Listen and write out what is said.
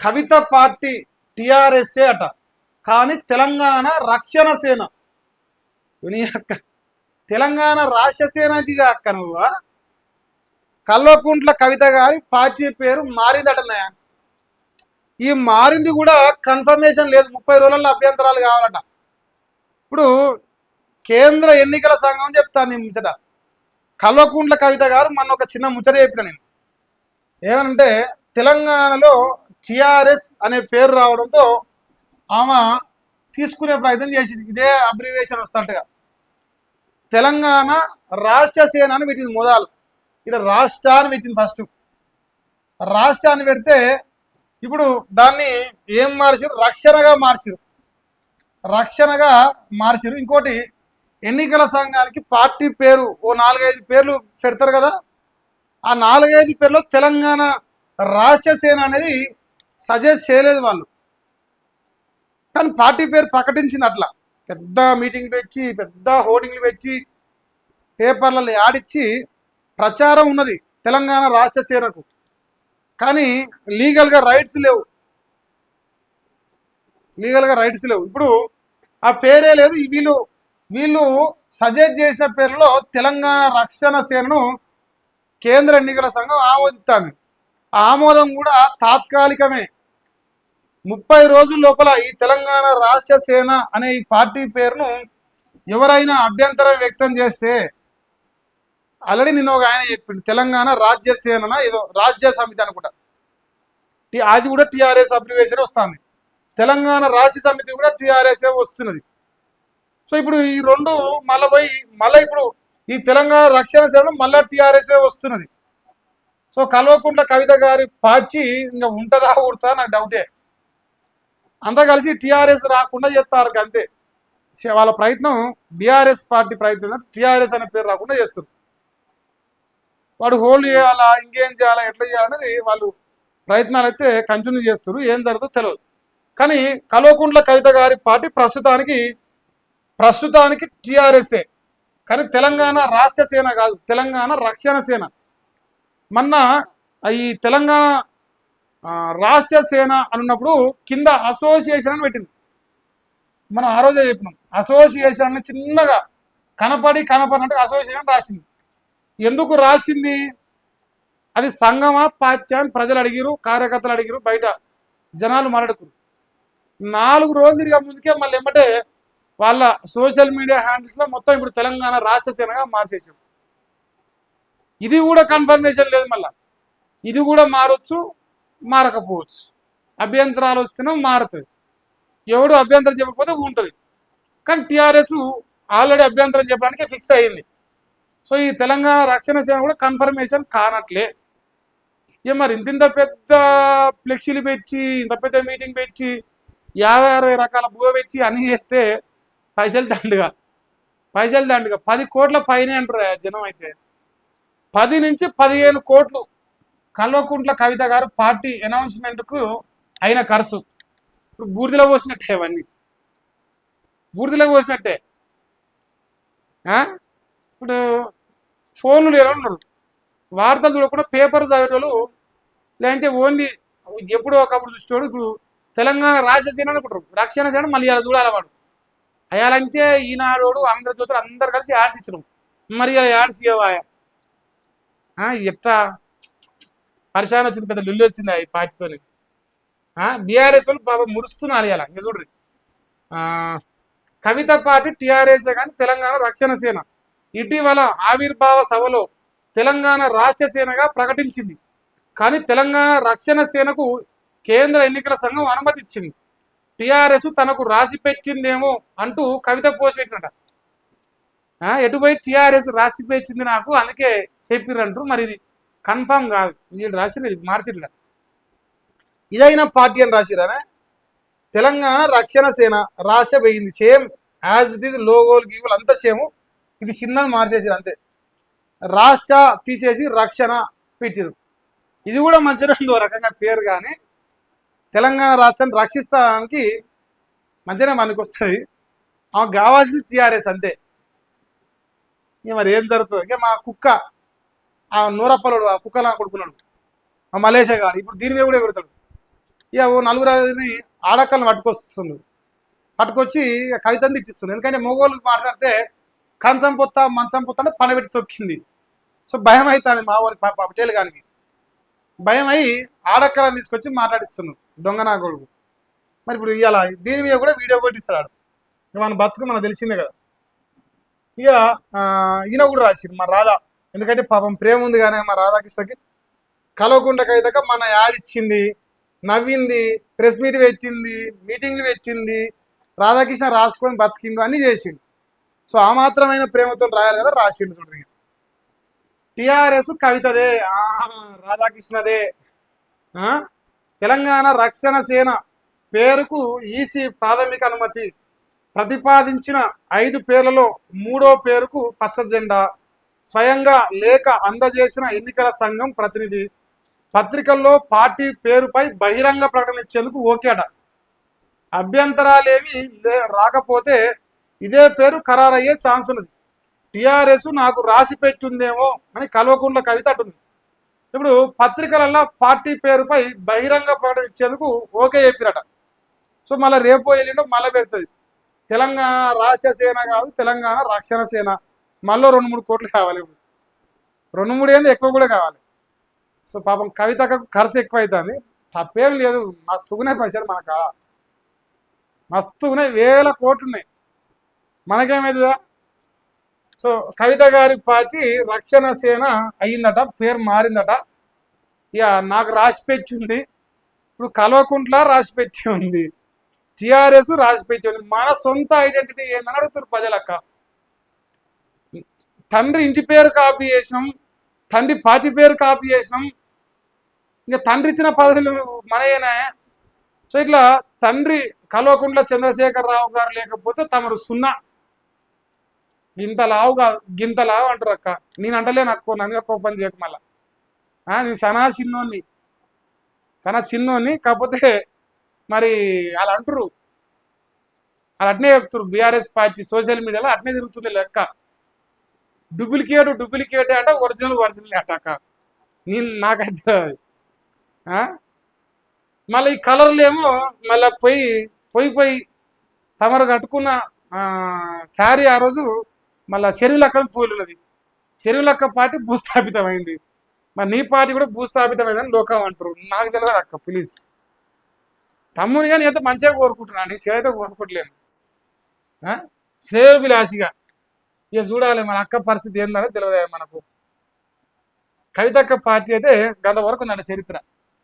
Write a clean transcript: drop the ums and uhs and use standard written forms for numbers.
కవిత party టిఆర్ఎస్ఏ అట, కానీ తెలంగాణ రక్షణ సేన అక్క, తెలంగాణ రాష్ట్ర సేనటిగా అక్క నువ్వు. కల్వకుంట్ల కవిత గారి పార్టీ పేరు మారిందటనే. ఈ మారింది కూడా కన్ఫర్మేషన్ లేదు, 30 రోజుల్లో అభ్యంతరాలు కావాలట. ఇప్పుడు కేంద్ర ఎన్నికల సంఘం చెప్తాను ఈ ముచ్చట. కల్వకుంట్ల కవిత గారు మొన్న ఒక చిన్న ముచ్చట చెప్పిన నేను. ఏమనంటే తెలంగాణలో టిఆర్ఎస్ అనే పేరు రావడంతో ఆమె తీసుకునే ప్రయత్నం చేసింది. ఇదే అబ్రివేషన్ వస్తున్నట్టుగా తెలంగాణ రాష్ట్ర సేన అని పెట్టింది మొదలు. ఇలా రాష్ట్రాన్ని పెట్టింది ఫస్ట్. రాష్ట్రాన్ని పెడితే ఇప్పుడు దాన్ని ఏం మార్చిరు, రక్షణగా మార్చిరు. రక్షణగా మార్చిరు. ఇంకోటి ఎన్నికల సంఘానికి పార్టీ పేరు ఓ 4-5 పేర్లు పెడతారు కదా, ఆ 4-5 పేర్లో తెలంగాణ రాష్ట్ర సేన అనేది సజెస్ట్ చేయలేదు వాళ్ళు, కానీ పార్టీ పేరు ప్రకటించింది. అట్లా పెద్ద మీటింగ్ పెట్టి, పెద్ద హోర్డింగ్లు పెట్టి, పేపర్లలో ఆడిచ్చి ప్రచారం ఉన్నది తెలంగాణ రాష్ట్ర సేనకు. కానీ లీగల్గా రైట్స్ లేవు, లీగల్గా రైట్స్ లేవు. ఇప్పుడు ఆ పేరే లేదు. వీళ్ళు సజెస్ట్ చేసిన పేరులో తెలంగాణ రక్షణ సేనను కేంద్ర ఎన్నికల సంఘం ఆమోదిస్తుంది. ఆమోదం కూడా తాత్కాలికమే. 30 రోజుల లోపల ఈ తెలంగాణ రాష్ట్ర సేన అనే ఈ పార్టీ పేరును ఎవరైనా అభ్యంతరం వ్యక్తం చేస్తే, ఆల్రెడీ నిన్న ఒక ఆయన చెప్పిండు తెలంగాణ రాజ్య సేన ఏదో రాజ్య సమితి అనుకుంటా, అది కూడా టిఆర్ఎస్ అబ్రివేషన్ వస్తుంది. తెలంగాణ రాష్ట్ర సమితి కూడా టిఆర్ఎస్ వస్తున్నది. సో ఇప్పుడు ఈ రెండు మళ్ళీ ఇప్పుడు ఈ తెలంగాణ రక్షణ సేన మళ్ళీ టిఆర్ఎస్ వస్తున్నది. సో కల్వకుంట్ల కవిత గారి పార్టీ ఇంకా ఉంటుందా ఊడుతా నాకు డౌటే. అంతా కలిసి టిఆర్ఎస్ రాకుండా చేస్తారు అంతే. వాళ్ళ ప్రయత్నం బీఆర్ఎస్ పార్టీ ప్రయత్నం టిఆర్ఎస్ అనే పేరు రాకుండా చేస్తారు. వాడు హోల్డ్ చేయాలా, ఇంకేం చేయాలా, ఎట్లా చేయాలనేది వాళ్ళు ప్రయత్నాలు అయితే కంటిన్యూ చేస్తారు. ఏం జరుగుతుందో తెలియదు. కానీ కల్వకుంట్ల కవిత గారి పార్టీ ప్రస్తుతానికి టిఆర్ఎస్ఏ, కానీ తెలంగాణ రాష్ట్ర సేన కాదు, తెలంగాణ రక్షణ సేన. మొన్న ఈ తెలంగాణ రాష్ట్ర సేన అన్నప్పుడు కింద అసోసియేషన్ అని పెట్టింది. మనం ఆ రోజే చెప్పినాం, అసోసియేషన్ అని చిన్నగా కనపడినట్టు అసోసియేషన్ రాసింది. ఎందుకు రాసింది? అది సంఘమా పార్టీ అని ప్రజలు అడిగిరు, కార్యకర్తలు అడిగిరు, బయట జనాలు మాట్లాడుకురు. 4 రోజులు తిరిగా ముందుకే మళ్ళీ ఏమంటే వాళ్ళ సోషల్ మీడియా హ్యాండిల్స్లో మొత్తం ఇప్పుడు తెలంగాణ రాష్ట్ర సేనగా మార్చేసాం. ఇది కూడా కన్ఫర్మేషన్ లేదు. మళ్ళీ ఇది కూడా మారొచ్చు, మారకపోవచ్చు. అభ్యంతరాలు వస్తేనే మారుతుంది. ఎవడు అభ్యంతరం చెప్పకపోతే ఉంటుంది. కానీ టిఆర్ఎస్ ఆల్రెడీ అభ్యంతరం చెప్పడానికే ఫిక్స్ అయ్యింది. సో ఈ తెలంగాణ రక్షణ సేన కూడా కన్ఫర్మేషన్ కానట్లే. మరి ఇంత పెద్ద ఫ్లెక్సీలు పెట్టి, ఇంత పెద్ద మీటింగ్ పెట్టి, 50-60 రకాల భూవ పెట్టి అన్నీ చేస్తే పైసలు దండుగా 10 కోట్ల పైన అంటారు జనం. అయితే 10 నుంచి 15 కోట్లు కల్వకుంట్ల కవిత గారు పార్టీ అనౌన్స్మెంట్కు అయిన ఖర్చు. ఇప్పుడు బూడిదలో పోసినట్టే, అవన్నీ బూడిదలో పోసినట్టే. ఇప్పుడు ఫోన్లు లేరు, వార్తలు చూడకుండా పేపర్ చదివేటోళ్ళు, లేదంటే ఓన్లీ ఎప్పుడో ఒకప్పుడు చూసేవాడు. ఇప్పుడు తెలంగాణ రాష్ట్ర సేన అనుకుంటారు, రక్షణ సేన మళ్ళీ అలా చూడాలి. వాడు అయ్యాలంటే ఈనాడు ఆంధ్రజ్యోతులు అందరు కలిసి యాడ్స్ ఇచ్చినాం. మరి యాడ్స్ ఇవ్వాయా? ఎట్లా పరిశాన్ వచ్చింది, పెద్ద లుల్లి వచ్చింది ఈ పార్టీతో. బీఆర్ఎస్ వాళ్ళు బాబా మురుస్తున్నారు ఇలా. ఇంకా చూడ్రి, కవిత పార్టీ టిఆర్ఎస్ కానీ తెలంగాణ రక్షణ సేన ఇటీవల ఆవిర్భావ సభలో తెలంగాణ రాష్ట్ర సేనగా ప్రకటించింది. కానీ తెలంగాణ రక్షణ సేనకు కేంద్ర ఎన్నికల సంఘం అనుమతి ఇచ్చింది. టిఆర్ఎస్ తనకు రాసి పెట్టిందేమో అంటూ కవిత పోస్ట్ పెట్టినట. ఎటుపోయి టిఆర్ఎస్ రాసి పెట్టింది నాకు, అందుకే చెప్పిర్రంటారు. మరి ఇది కన్ఫామ్ కాదు, వీళ్ళు రాసిరు, మార్చిర్రు. ఇదైనా పార్టీ అని రాసిరానే. తెలంగాణ రక్షణ సేన రాష్ట్ర పోయింది, సేమ్ యాజ్ ఇట్ ఈజ్, లోగోలు గీగులు అంతా సేమ్. ఇది చిన్నది మార్చేసారు అంతే. రాష్ట్ర తీసేసి రక్షణ పెట్టిరు. ఇది కూడా మంచిగా ఉంది రకంగా పేరు. కానీ తెలంగాణ రాష్ట్రాన్ని రక్షిస్తానికి మంచిగానే మనకు వస్తుంది. ఆమెకు కావాల్సింది టీఆర్ఎస్ అంతే. ఇక మరి ఏం జరుగుతుంది? ఇక మా కుక్క ఆ నూరప్పలోడు, ఆ కుక్కలా కొడుకున్నాడు, ఆ మలేషియా గాడు, ఇప్పుడు దీని మీద కూడా ఎగురుతాడు. ఇక ఓ నలుగురిని ఆడక్కలను పట్టుకొస్తుండ్రు. పట్టుకొచ్చి కవితని తిట్టిస్తుంది. ఎందుకంటే మొగోళ్ళు మాట్లాడితే కంచం పొత్త మంచం పొత్త అంటే పనబెట్టి తొక్కింది. సో భయం అవుతుంది మా ఊరి పటేలు గానికి. భయం అయ్యి ఆడక్కలను తీసుకొచ్చి మాట్లాడిస్తున్నాడు దొంగ నా కొడుకు. మరి ఇప్పుడు ఇవాళ దీని మీద కూడా వీడియో కొట్టిస్తాడు. ఇక మన బతుకు మనకు తెలిసిందే కదా. ఇక ఈయన కూడా రాసిండు మా రాధా. ఎందుకంటే పాపం ప్రేమ ఉంది కానీ మా రాధాకృష్ణకి. కలవకుండా కవితక మన యాడ్ ఇచ్చింది, నవ్వింది, ప్రెస్ మీట్ పెట్టింది, మీటింగ్లు పెట్టింది, రాధాకృష్ణ రాసుకొని బతికిండు అన్నీ చేసిండు. సో ఆ మాత్రమైన ప్రేమతో రాయాలి కదా, రాసిండు చూడండి. టిఆర్ఎస్ కవితదే, రాధాకృష్ణదే. తెలంగాణ రక్షణ సేన పేరుకు ఈసీ ప్రాథమిక అనుమతి. ప్రతిపాదించిన 5 పేర్లలో 3వ పేరుకు పచ్చ జెండా. స్వయంగా లేఖ అందజేసిన ఎన్నికల సంఘం ప్రతినిధి. పత్రికల్లో పార్టీ పేరుపై బహిరంగ ప్రకటన ఇచ్చేందుకు ఓకే అట. అభ్యంతరాలేవి రాకపోతే ఇదే పేరు ఖరారయ్యే ఛాన్స్ ఉన్నది. టిఆర్ఎస్ నాకు రాసి పెట్టిందేమో అని కల్వకుంట్ల కవిత అంటుంది. ఇప్పుడు పత్రికలలో పార్టీ పేరుపై బహిరంగ ప్రకటన ఇచ్చేందుకు ఓకే చెప్పిరట. సో మళ్ళీ రేపో ఎల్లుండో మళ్ళీ పెడుతుంది. తెలంగాణ రాష్ట్ర సేన కాదు, తెలంగాణ రక్షణ సేన. మళ్ళీ 2-3 కోట్లు కావాలి. ఇప్పుడు 2-3 ఏంది ఎక్కువ కూడా కావాలి. సో పాపం కవితకు ఖర్చు ఎక్కువ అవుతుంది. తప్పేం లేదు, మస్తుగునే పైసలు మన కాడ, మస్తుగునే 1000 కోట్లు ఉన్నాయి. మనకేమైతుందా? సో కవిత గారి పార్టీ రక్షణ సేన అయ్యిందట, పేరు మారిందట. ఇక నాకు రాసి పెట్టి ఉంది. ఇప్పుడు కల్వకుంట్ల రాసి పెట్టి ఉంది, టిఆర్ఎస్ రాసి పెట్టి ఉంది. మన సొంత ఐడెంటిటీ ఏందని అడుగుతారు ప్రజలక్క. తండ్రి ఇంటి పేరు కాపీ చేసినాం, తండ్రి పార్టీ పేరు కాపీ చేసినాం. ఇంకా తండ్రి ఇచ్చిన పదవులు మనయేనా? సో ఇట్లా తండ్రి కల్వకుంట్ల చంద్రశేఖరరావు గారు లేకపోతే తమరు 0. ఇంత లావు కాదు, గింత లావు అంటారు అక్క. నేను అంటలేను అక్కో, నన్ను కోపం చేయకు మళ్ళా. నేను చాలా చిన్నోని. కాకపోతే మరి వాళ్ళు అంటారు, వాళ్ళు అట్నే చెప్తారు. బీఆర్ఎస్ పార్టీ సోషల్ మీడియాలో అట్నే తిరుగుతుంది లెక్క. డూప్లికేట్ అంటే ఒరిజినల్ అటాక. నాకైతే మళ్ళీ ఈ కలర్లు ఏమో మళ్ళీ పోయి తమరు కట్టుకున్న శారీ ఆ రోజు మళ్ళీ చెరువులక్క పూలు ఉన్నది. చెరువులక్క పార్టీ భూస్థాపితమైంది. మరి నీ పార్టీ కూడా భూస్థాపితమైందని లోకం అంటారు. నాకు తెలియదు అక్క, ప్లీజ్. తమ్ముని కానీ ఎంత మంచిగా కోరుకుంటున్నాను, నీ శ్రేయతో కోరుకోవట్లేను. శ్రేయోభిలాషిగా ఇక చూడాలి మన అక్క పరిస్థితి ఏందని తెలియదు మనకు. కవితక్క పార్టీ అయితే గంట వరకు నన్ను చరిత్ర.